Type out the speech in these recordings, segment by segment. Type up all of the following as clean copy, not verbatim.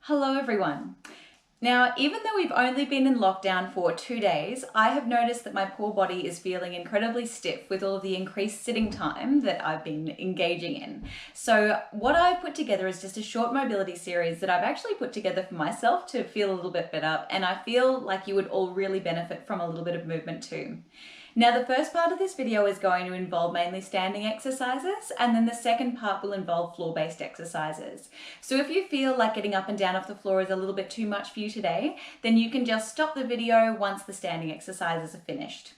Hello everyone. Now, even though we've only been in lockdown for 2 days, I have noticed that my poor body is feeling incredibly stiff with all of the increased sitting time that I've been engaging in. So what I've put together is just a short mobility series that I've actually put together for myself to feel a little bit better, and I feel like you would all really benefit from a little bit of movement too. Now, the first part of this video is going to involve mainly standing exercises, and then the second part will involve floor-based exercises. So if you feel like getting up and down off the floor is a little bit too much for you today, then you can just stop the video once the standing exercises are finished.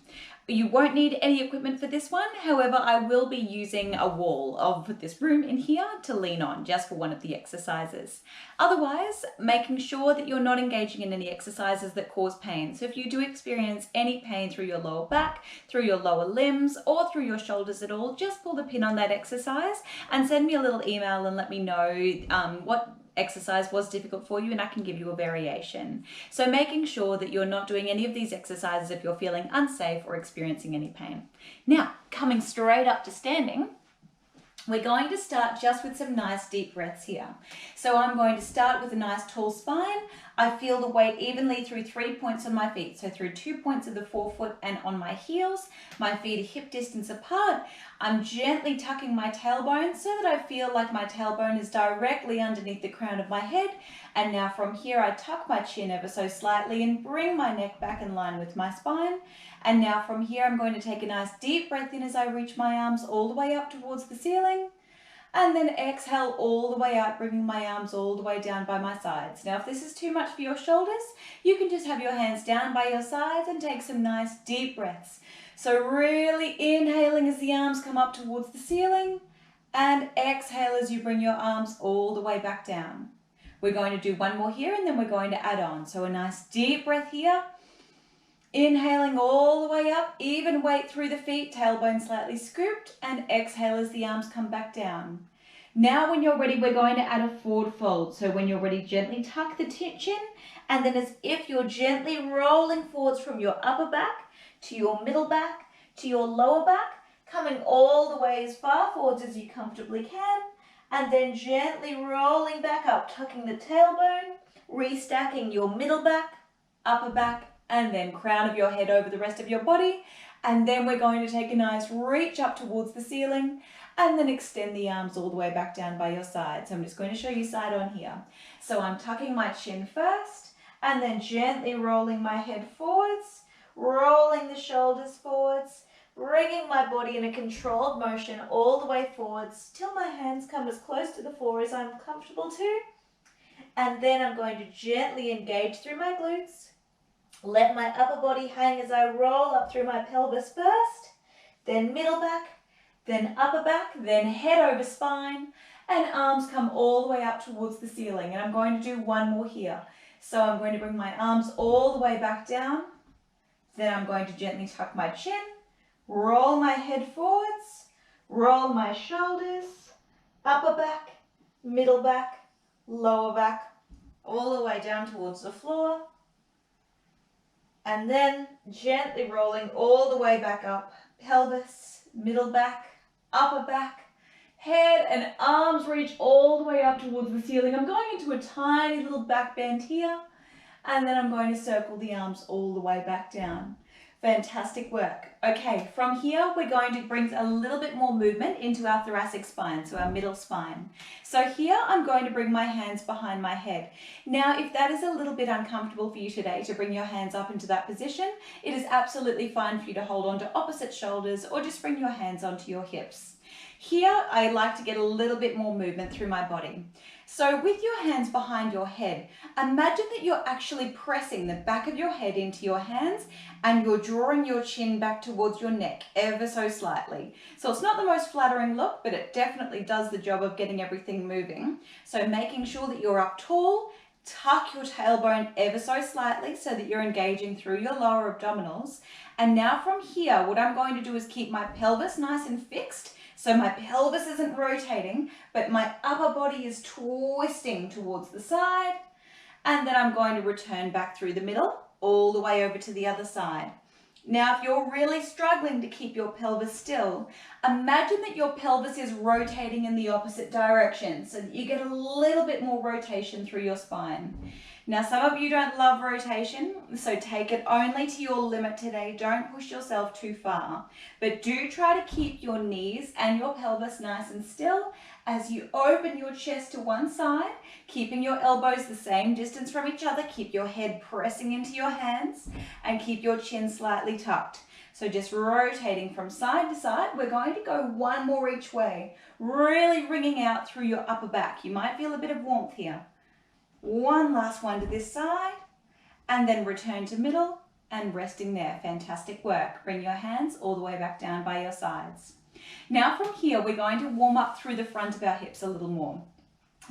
You won't need any equipment for this one. However, I will be using a wall of this room in here to lean on just for one of the exercises. Otherwise, making sure that you're not engaging in any exercises that cause pain. So if you do experience any pain through your lower back, through your lower limbs, or through your shoulders at all, just pull the pin on that exercise and send me a little email and let me know what exercise was difficult for you, and I can give you a variation. So making sure that you're not doing any of these exercises if you're feeling unsafe or experiencing any pain. Now, coming straight up to standing, we're going to start just with some nice deep breaths here. So I'm going to start with a nice tall spine. I feel the weight evenly through 3 points on my feet. So through 2 points of the forefoot and on my heels. My feet are hip distance apart. I'm gently tucking my tailbone so that I feel like my tailbone is directly underneath the crown of my head. And now from here, I tuck my chin ever so slightly and bring my neck back in line with my spine. And now from here, I'm going to take a nice deep breath in as I reach my arms all the way up towards the ceiling. And then exhale all the way out, bringing my arms all the way down by my sides. Now, if this is too much for your shoulders, you can just have your hands down by your sides and take some nice deep breaths. So really inhaling as the arms come up towards the ceiling, and exhale as you bring your arms all the way back down. We're going to do one more here, and then we're going to add on. So a nice deep breath here. Inhaling all the way up, even weight through the feet, tailbone slightly scooped, and exhale as the arms come back down. Now when you're ready, we're going to add a forward fold. So when you're ready, gently tuck the chin, and then as if you're gently rolling forwards from your upper back to your middle back to your lower back, coming all the way as far forwards as you comfortably can, and then gently rolling back up, tucking the tailbone, restacking your middle back, upper back, and then crown of your head over the rest of your body. And then we're going to take a nice reach up towards the ceiling and then extend the arms all the way back down by your side. So I'm just going to show you side on here. So I'm tucking my chin first and then gently rolling my head forwards, rolling the shoulders forwards, bringing my body in a controlled motion all the way forwards till my hands come as close to the floor as I'm comfortable to. And then I'm going to gently engage through my glutes. Let my upper body hang as I roll up through my pelvis first, then middle back, then upper back, then head over spine, and arms come all the way up towards the ceiling. And I'm going to do one more here. So I'm going to bring my arms all the way back down. Then I'm going to gently tuck my chin, roll my head forwards, roll my shoulders, upper back, middle back, lower back, all the way down towards the floor. And then gently rolling all the way back up, pelvis, middle back, upper back, head and arms reach all the way up towards the ceiling. I'm going into a tiny little back bend here, and then I'm going to circle the arms all the way back down. Fantastic work. Okay, from here we're going to bring a little bit more movement into our thoracic spine, so our middle spine. So here I'm going to bring my hands behind my head. Now, if that is a little bit uncomfortable for you today to bring your hands up into that position, it is absolutely fine for you to hold on to opposite shoulders or just bring your hands onto your hips. Here, I like to get a little bit more movement through my body. So with your hands behind your head, imagine that you're actually pressing the back of your head into your hands and you're drawing your chin back towards your neck ever so slightly. So it's not the most flattering look, but it definitely does the job of getting everything moving. So making sure that you're up tall, tuck your tailbone ever so slightly so that you're engaging through your lower abdominals. And now from here, what I'm going to do is keep my pelvis nice and fixed. So my pelvis isn't rotating, but my upper body is twisting towards the side. And then I'm going to return back through the middle, all the way over to the other side. Now, if you're really struggling to keep your pelvis still, imagine that your pelvis is rotating in the opposite direction so that you get a little bit more rotation through your spine. Now, some of you don't love rotation, so take it only to your limit today. Don't push yourself too far, but do try to keep your knees and your pelvis nice and still as you open your chest to one side, keeping your elbows the same distance from each other. Keep your head pressing into your hands and keep your chin slightly tucked. So just rotating from side to side. We're going to go one more each way, really wringing out through your upper back. You might feel a bit of warmth here. One last one to this side, and then return to middle and resting there. Fantastic work. Bring your hands all the way back down by your sides. Now from here, we're going to warm up through the front of our hips a little more.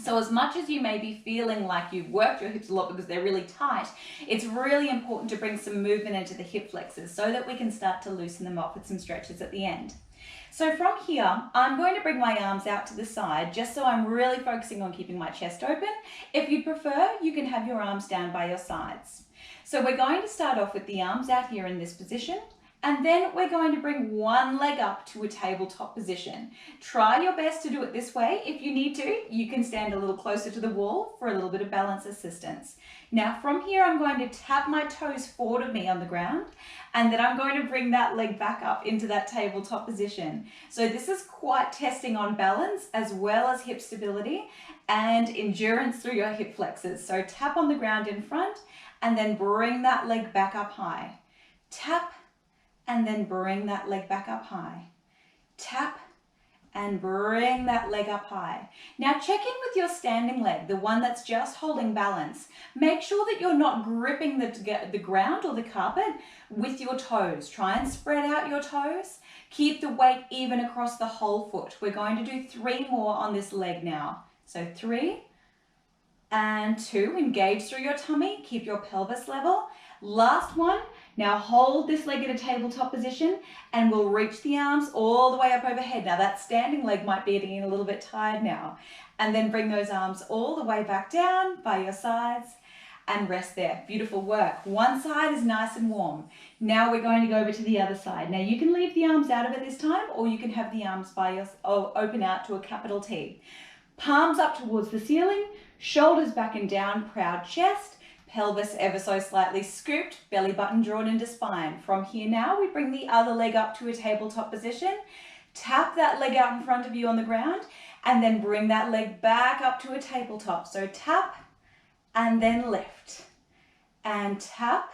So as much as you may be feeling like you've worked your hips a lot because they're really tight, it's really important to bring some movement into the hip flexors so that we can start to loosen them up with some stretches at the end. So from here, I'm going to bring my arms out to the side just so I'm really focusing on keeping my chest open. If you prefer, you can have your arms down by your sides. So we're going to start off with the arms out here in this position, and then we're going to bring one leg up to a tabletop position. Try your best to do it this way. If you need to, you can stand a little closer to the wall for a little bit of balance assistance. Now from here, I'm going to tap my toes forward of me on the ground, and then I'm going to bring that leg back up into that tabletop position. So this is quite testing on balance as well as hip stability and endurance through your hip flexors. So tap on the ground in front and then bring that leg back up high. Tap and then bring that leg back up high. Tap and bring that leg up high. Now check in with your standing leg, the one that's just holding balance. Make sure that you're not gripping the ground or the carpet with your toes. Try and spread out your toes. Keep the weight even across the whole foot. We're going to do 3 more on this leg now. So 3 and 2. Engage through your tummy. Keep your pelvis level. Last one. Now hold this leg at a tabletop position and we'll reach the arms all the way up overhead. Now that standing leg might be getting a little bit tired now. And then bring those arms all the way back down by your sides and rest there. Beautiful work. One side is nice and warm. Now we're going to go over to the other side. Now you can leave the arms out of it this time, or you can have the arms open out to a capital T. Palms up towards the ceiling, shoulders back and down, proud chest. Pelvis ever so slightly scooped, belly button drawn into spine. From here now, we bring the other leg up to a tabletop position. Tap that leg out in front of you on the ground and then bring that leg back up to a tabletop. So tap and then lift. And tap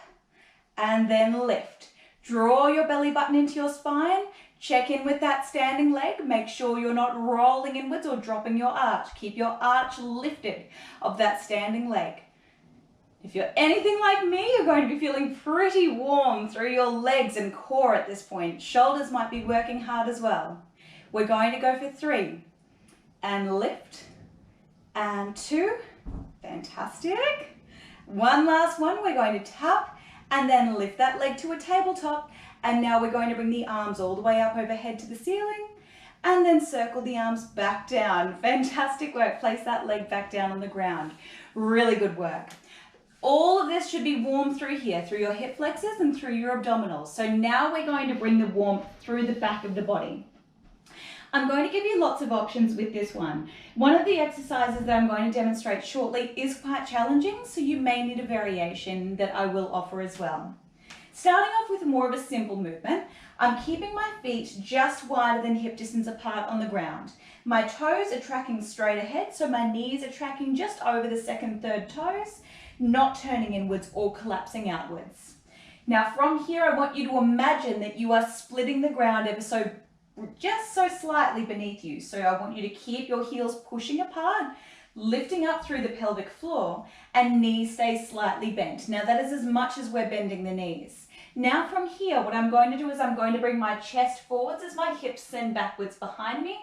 and then lift. Draw your belly button into your spine. Check in with that standing leg. Make sure you're not rolling inwards or dropping your arch. Keep your arch lifted of that standing leg. If you're anything like me, you're going to be feeling pretty warm through your legs and core at this point. Shoulders might be working hard as well. We're going to go for 3 and lift and 2. Fantastic. One last one. We're going to tap and then lift that leg to a tabletop. And now we're going to bring the arms all the way up overhead to the ceiling and then circle the arms back down. Fantastic work. Place that leg back down on the ground. Really good work. All of this should be warm through here, through your hip flexors and through your abdominals. So now we're going to bring the warmth through the back of the body. I'm going to give you lots of options with this one. One of the exercises that I'm going to demonstrate shortly is quite challenging, so you may need a variation that I will offer as well. Starting off with more of a simple movement, I'm keeping my feet just wider than hip distance apart on the ground. My toes are tracking straight ahead, so my knees are tracking just over the 2nd, 3rd toes, not turning inwards or collapsing outwards. Now from here, I want you to imagine that you are splitting the ground just so slightly beneath you. So I want you to keep your heels pushing apart, lifting up through the pelvic floor, and knees stay slightly bent. Now that is as much as we're bending the knees. Now from here, what I'm going to do is I'm going to bring my chest forwards as my hips send backwards behind me.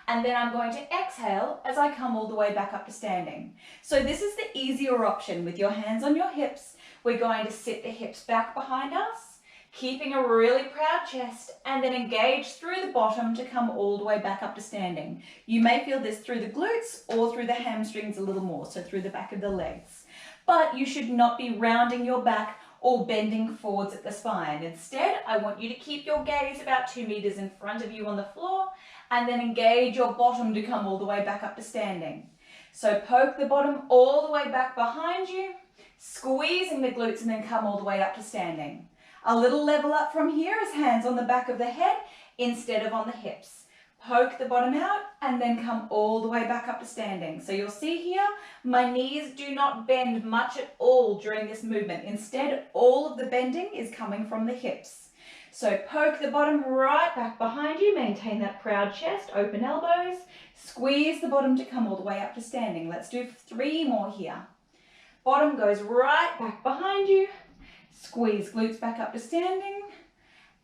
And then I'm going to exhale as I come all the way back up to standing. So this is the easier option. With your hands on your hips, we're going to sit the hips back behind us, keeping a really proud chest, and then engage through the bottom to come all the way back up to standing. You may feel this through the glutes or through the hamstrings a little more, so through the back of the legs. But you should not be rounding your back or bending forwards at the spine. Instead, I want you to keep your gaze about 2 meters in front of you on the floor and then engage your bottom to come all the way back up to standing. So poke the bottom all the way back behind you, squeezing the glutes and then come all the way up to standing. A little level up from here is hands on the back of the head instead of on the hips. Poke the bottom out and then come all the way back up to standing. So you'll see here, my knees do not bend much at all during this movement. Instead, all of the bending is coming from the hips. So poke the bottom right back behind you, maintain that proud chest, open elbows, squeeze the bottom to come all the way up to standing. Let's do 3 more here. Bottom goes right back behind you, squeeze glutes back up to standing,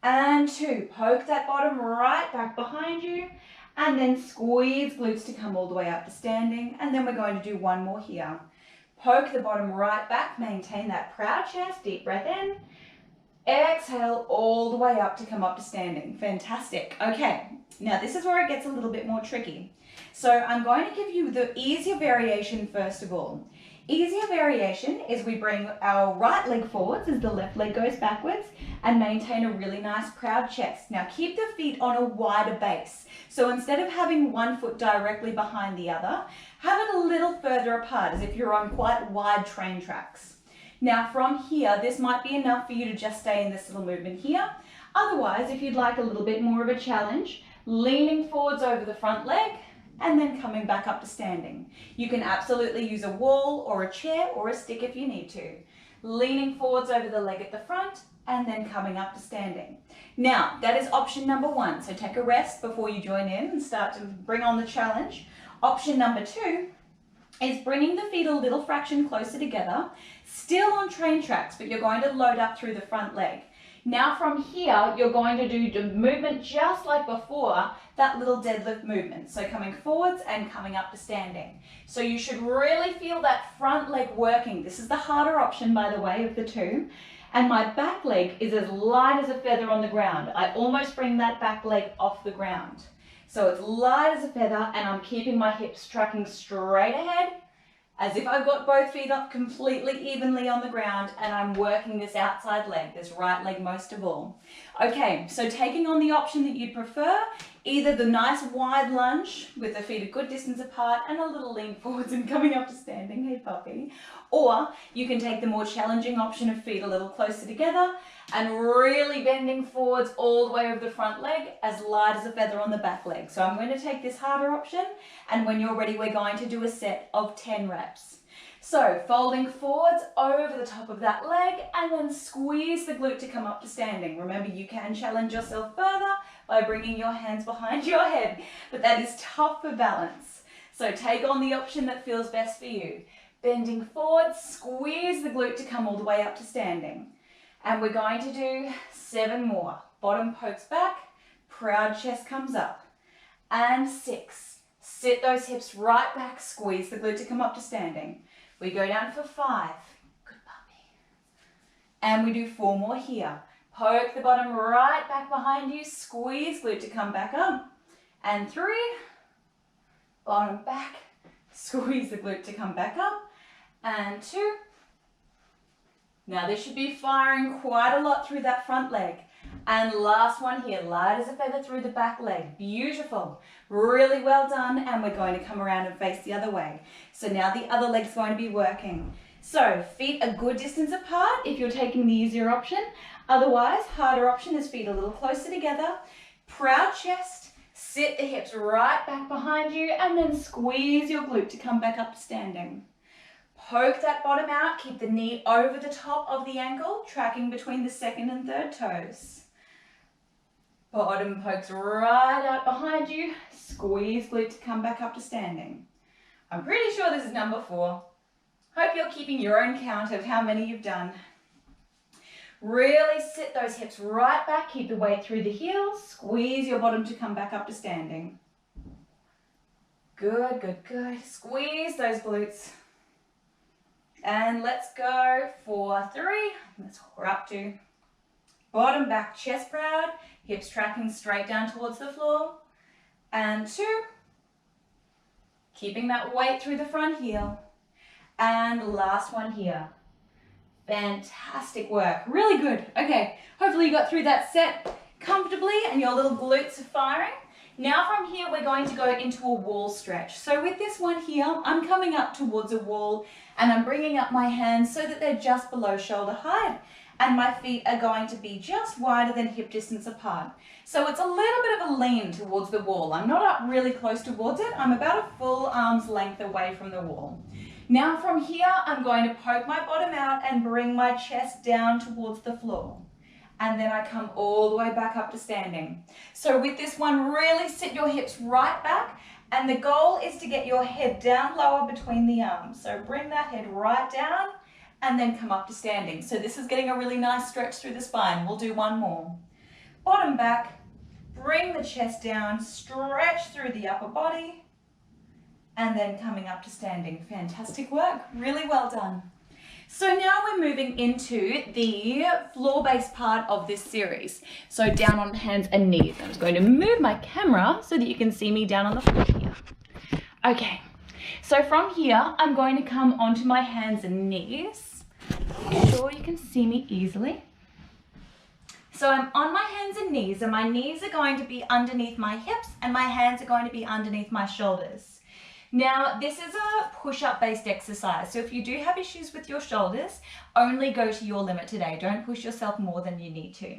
and 2, poke that bottom right back behind you, and then squeeze glutes to come all the way up to standing, and then we're going to do 1 more here. Poke the bottom right back, maintain that proud chest, deep breath in, exhale all the way up to come up to standing. Fantastic. Okay, now this is where it gets a little bit more tricky. So I'm going to give you the easier variation first of all. Easier variation is we bring our right leg forwards as the left leg goes backwards and maintain a really nice proud chest. Now keep the feet on a wider base. So instead of having one foot directly behind the other, have it a little further apart as if you're on quite wide train tracks. Now from here, this might be enough for you to just stay in this little movement here. Otherwise, if you'd like a little bit more of a challenge, leaning forwards over the front leg, and then coming back up to standing. You can absolutely use a wall or a chair or a stick if you need to. Leaning forwards over the leg at the front and then coming up to standing. Now, that is option number 1. So take a rest before you join in and start to bring on the challenge. Option number 2 is bringing the feet a little fraction closer together, still on train tracks, but you're going to load up through the front leg. Now from here, you're going to do the movement just like before, that little deadlift movement. So coming forwards and coming up to standing. So you should really feel that front leg working. This is the harder option, by the way, of the 2. And my back leg is as light as a feather on the ground. I almost bring that back leg off the ground. So it's light as a feather and I'm keeping my hips tracking straight ahead, as if I've got both feet up completely evenly on the ground and I'm working this outside leg, this right leg most of all. Okay, so taking on the option that you'd prefer, either the nice wide lunge with the feet a good distance apart and a little lean forwards and coming up to standing, hey puppy, or you can take the more challenging option of feet a little closer together and really bending forwards all the way over the front leg, as light as a feather on the back leg. So I'm going to take this harder option, and when you're ready, we're going to do a set of 10 reps. So folding forwards over the top of that leg and then squeeze the glute to come up to standing. Remember, you can challenge yourself further by bringing your hands behind your head, but that is tough for balance. So take on the option that feels best for you. Bending forward, squeeze the glute to come all the way up to standing. And we're going to do 7 more. Bottom pokes back, proud chest comes up. And 6. Sit those hips right back, squeeze the glute to come up to standing. We go down for 5. Good puppy. And we do 4 more here. Poke the bottom right back behind you, squeeze glute to come back up. And 3. Bottom back, squeeze the glute to come back up. And 2. Now this should be firing quite a lot through that front leg. And last one here, light as a feather through the back leg. Beautiful. Really well done. And we're going to come around and face the other way. So now the other leg's going to be working. So feet a good distance apart if you're taking the easier option. Otherwise, harder option is feet a little closer together. Proud chest. Sit the hips right back behind you and then squeeze your glute to come back up to standing. Poke that bottom out, keep the knee over the top of the ankle, tracking between the 2nd and 3rd toes. Bottom pokes right out behind you, squeeze glute to come back up to standing. I'm pretty sure this is number 4. Hope you're keeping your own count of how many you've done. Really sit those hips right back, keep the weight through the heels, squeeze your bottom to come back up to standing. Good, good, good. Squeeze those glutes. And let's go for 3. That's what we're up to. Bottom back, chest proud, hips tracking straight down towards the floor. And 2. Keeping that weight through the front heel. And last one here. Fantastic work. Really good. Okay, hopefully you got through that set comfortably and your little glutes are firing. Now from here, we're going to go into a wall stretch. So with this one here, I'm coming up towards a wall and I'm bringing up my hands so that they're just below shoulder height and my feet are going to be just wider than hip distance apart. So it's a little bit of a lean towards the wall. I'm not up really close towards it. I'm about a full arm's length away from the wall. Now from here, I'm going to poke my bottom out and bring my chest down towards the floor. And then I come all the way back up to standing. So with this one, really sit your hips right back. And the goal is to get your head down lower between the arms. So bring that head right down and then come up to standing. So this is getting a really nice stretch through the spine. We'll do one more. Bottom back, bring the chest down, stretch through the upper body, and then coming up to standing. Fantastic work, really well done. So now we're moving into the floor-based part of this series. So down on hands and knees. I'm just going to move my camera so that you can see me down on the floor here. Okay, so from here, I'm going to come onto my hands and knees. Make sure you can see me easily. So I'm on my hands and my knees are going to be underneath my hips and my hands are going to be underneath my shoulders. Now, this is a push-up based exercise. So if you do have issues with your shoulders, only go to your limit today. Don't push yourself more than you need to.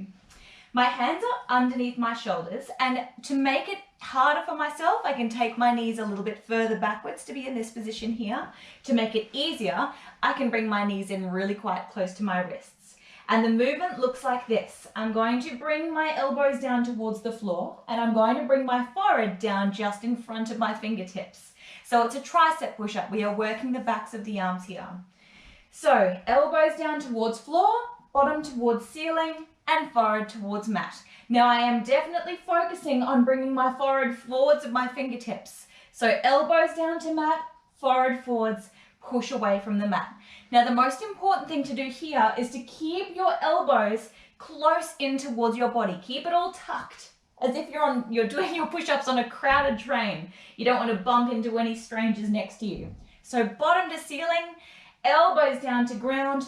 My hands are underneath my shoulders, and to make it harder for myself, I can take my knees a little bit further backwards to be in this position here. To make it easier, I can bring my knees in really quite close to my wrists. And the movement looks like this. I'm going to bring my elbows down towards the floor, and I'm going to bring my forehead down just in front of my fingertips. So it's a tricep push-up. We are working the backs of the arms here. So elbows down towards floor, bottom towards ceiling, and forehead towards mat. Now I am definitely focusing on bringing my forehead forwards of my fingertips. So elbows down to mat, forehead forwards, push away from the mat. Now the most important thing to do here is to keep your elbows close in towards your body. Keep it all tucked, as if you're doing your push-ups on a crowded train. You don't want to bump into any strangers next to you. So bottom to ceiling, elbows down to ground,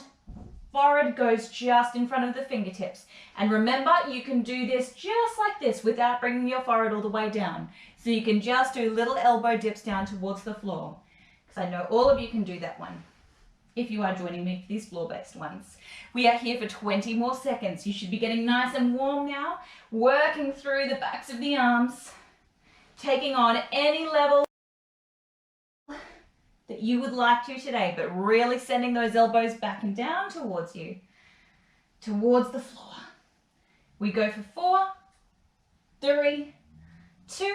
forehead goes just in front of the fingertips. And remember, you can do this just like this without bringing your forehead all the way down. So you can just do little elbow dips down towards the floor. Because I know all of you can do that one, if you are joining me for these floor-based ones. We are here for 20 more seconds. You should be getting nice and warm now, working through the backs of the arms, taking on any level that you would like to today, but really sending those elbows back and down towards you, towards the floor. We go for 4, 3, 2,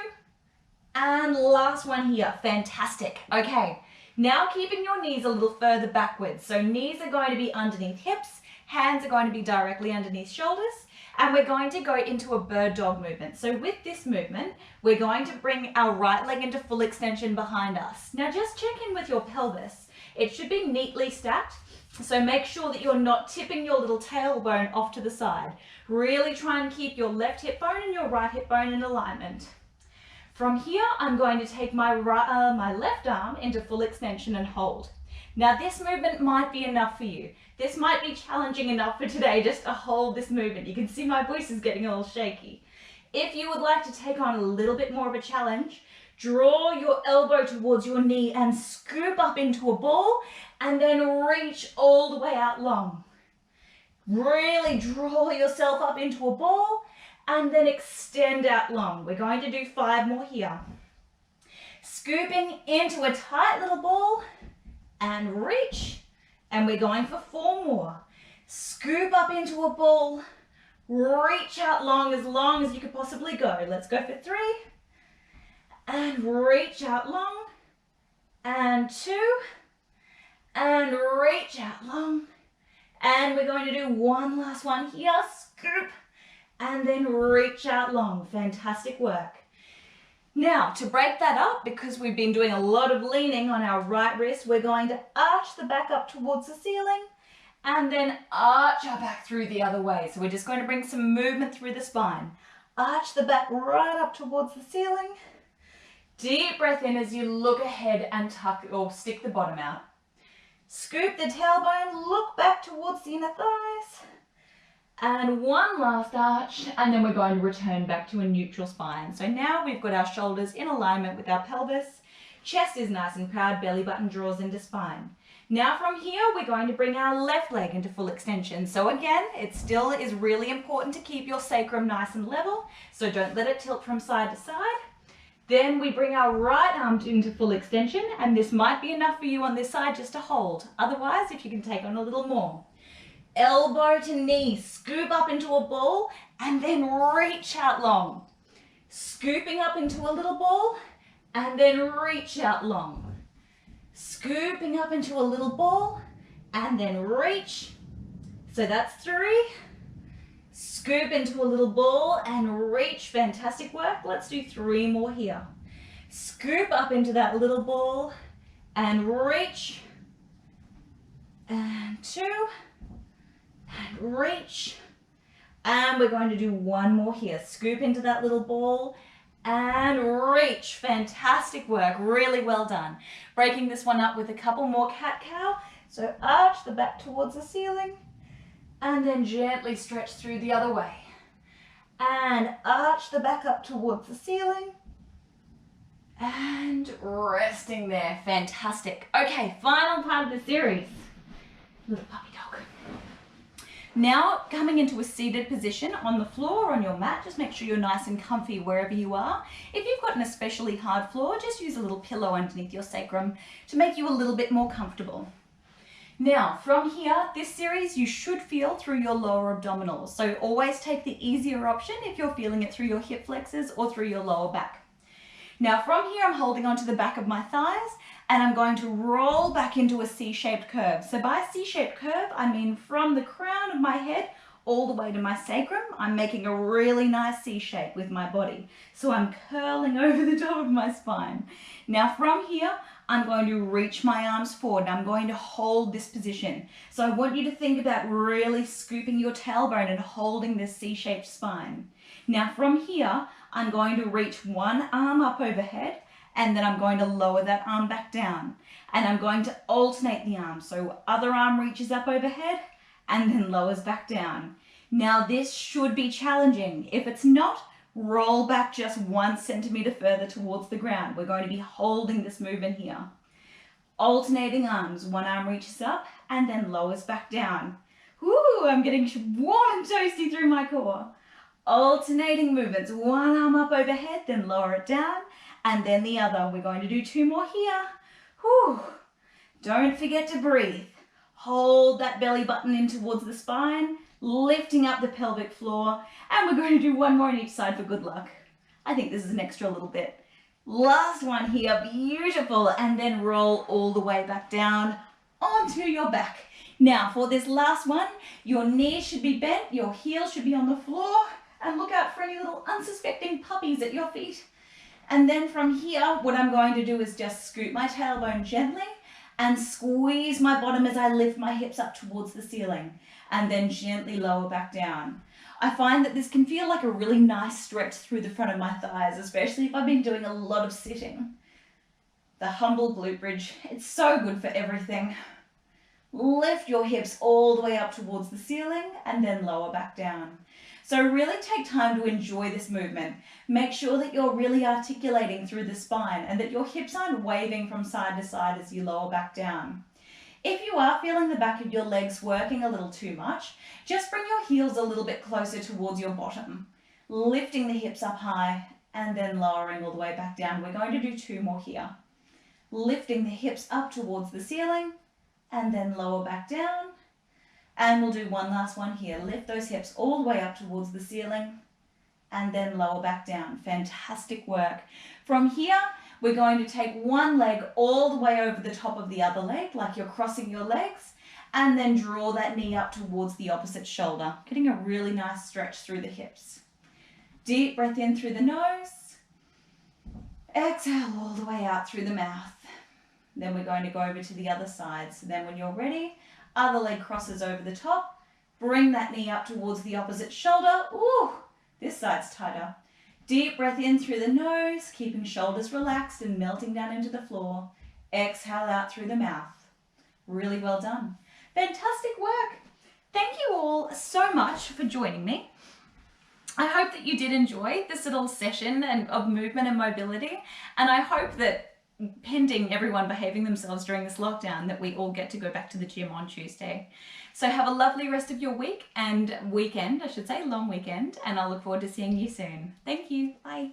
and last one here. Fantastic. Okay. Now keeping your knees a little further backwards. So knees are going to be underneath hips, hands are going to be directly underneath shoulders, and we're going to go into a bird dog movement. So with this movement, we're going to bring our right leg into full extension behind us. Now just check in with your pelvis. It should be neatly stacked, so make sure that you're not tipping your little tailbone off to the side. Really try and keep your left hip bone and your right hip bone in alignment. From here, I'm going to take my left arm into full extension and hold. Now this movement might be enough for you. This might be challenging enough for today just to hold this movement. You can see my voice is getting a little shaky. If you would like to take on a little bit more of a challenge, draw your elbow towards your knee and scoop up into a ball and then reach all the way out long. Really draw yourself up into a ball and then extend out long. We're going to do 5 more here. Scooping into a tight little ball and reach, and we're going for 4 more. Scoop up into a ball, reach out long as you could possibly go. Let's go for 3, and reach out long, and 2, and reach out long, and we're going to do one last one here. Scoop, and then reach out long. Fantastic work. Now, to break that up, because we've been doing a lot of leaning on our right wrist, we're going to arch the back up towards the ceiling and then arch our back through the other way. So we're just going to bring some movement through the spine. Arch the back right up towards the ceiling. Deep breath in as you look ahead and tuck or stick the bottom out. Scoop the tailbone, look back towards the inner thighs. And one last arch, and then we're going to return back to a neutral spine. So now we've got our shoulders in alignment with our pelvis. Chest is nice and proud, belly button draws into spine. Now from here, we're going to bring our left leg into full extension. So again, it still is really important to keep your sacrum nice and level, so don't let it tilt from side to side. Then we bring our right arm into full extension, and this might be enough for you on this side just to hold. Otherwise, if you can take on a little more. Elbow to knee, scoop up into a ball, and then reach out long. Scooping up into a little ball, and then reach out long. Scooping up into a little ball, and then reach. So that's 3. Scoop into a little ball and reach. Fantastic work. Let's do 3 more here. Scoop up into that little ball and reach. And 2. And reach. And we're going to do 1 more here. Scoop into that little ball and reach. Fantastic work. Really well done. Breaking this one up with a couple more cat-cow. So arch the back towards the ceiling. And then gently stretch through the other way. And arch the back up towards the ceiling. And resting there. Fantastic. Okay, final part of the series. Little puppy dog. Now, coming into a seated position on the floor or on your mat, just make sure you're nice and comfy wherever you are. If you've got an especially hard floor, just use a little pillow underneath your sacrum to make you a little bit more comfortable. Now, from here, this series you should feel through your lower abdominals. So always take the easier option if you're feeling it through your hip flexors or through your lower back. Now from here, I'm holding onto the back of my thighs and I'm going to roll back into a C-shaped curve. So by C-shaped curve, I mean from the crown of my head all the way to my sacrum. I'm making a really nice C shape with my body. So I'm curling over the top of my spine. Now from here, I'm going to reach my arms forward and I'm going to hold this position. So I want you to think about really scooping your tailbone and holding this C-shaped spine. Now from here, I'm going to reach one arm up overhead and then I'm going to lower that arm back down. And I'm going to alternate the arms. So other arm reaches up overhead and then lowers back down. Now this should be challenging. If it's not, roll back just 1 centimeter further towards the ground. We're going to be holding this movement here. Alternating arms, one arm reaches up and then lowers back down. Woo, I'm getting warm and toasty through my core. Alternating movements, one arm up overhead, then lower it down, and then the other. We're going to do 2 more here. Whew. Don't forget to breathe. Hold that belly button in towards the spine, lifting up the pelvic floor, and we're going to do 1 more on each side for good luck. I think this is an extra little bit. Last one here, beautiful, and then roll all the way back down onto your back. Now for this last one, your knees should be bent, your heels should be on the floor, and look out for any little unsuspecting puppies at your feet. And then from here, what I'm going to do is just scoot my tailbone gently and squeeze my bottom as I lift my hips up towards the ceiling, and then gently lower back down. I find that this can feel like a really nice stretch through the front of my thighs, especially if I've been doing a lot of sitting. The humble glute bridge, it's so good for everything. Lift your hips all the way up towards the ceiling and then lower back down. So really take time to enjoy this movement. Make sure that you're really articulating through the spine and that your hips aren't waving from side to side as you lower back down. If you are feeling the back of your legs working a little too much, just bring your heels a little bit closer towards your bottom, lifting the hips up high and then lowering all the way back down. We're going to do 2 more here. Lifting the hips up towards the ceiling and then lower back down. And we'll do 1 last one here. Lift those hips all the way up towards the ceiling and then lower back down. Fantastic work. From here, we're going to take one leg all the way over the top of the other leg, like you're crossing your legs, and then draw that knee up towards the opposite shoulder, getting a really nice stretch through the hips. Deep breath in through the nose. Exhale all the way out through the mouth. Then we're going to go over to the other side. So then when you're ready, other leg crosses over the top. Bring that knee up towards the opposite shoulder. Ooh, this side's tighter. Deep breath in through the nose, keeping shoulders relaxed and melting down into the floor. Exhale out through the mouth. Really well done. Fantastic work. Thank you all so much for joining me. I hope that you did enjoy this little session of movement and mobility, and I hope that pending everyone behaving themselves during this lockdown, that we all get to go back to the gym on Tuesday. So have a lovely rest of your week and weekend, I should say, long weekend, and I'll look forward to seeing you soon. Thank you. Bye.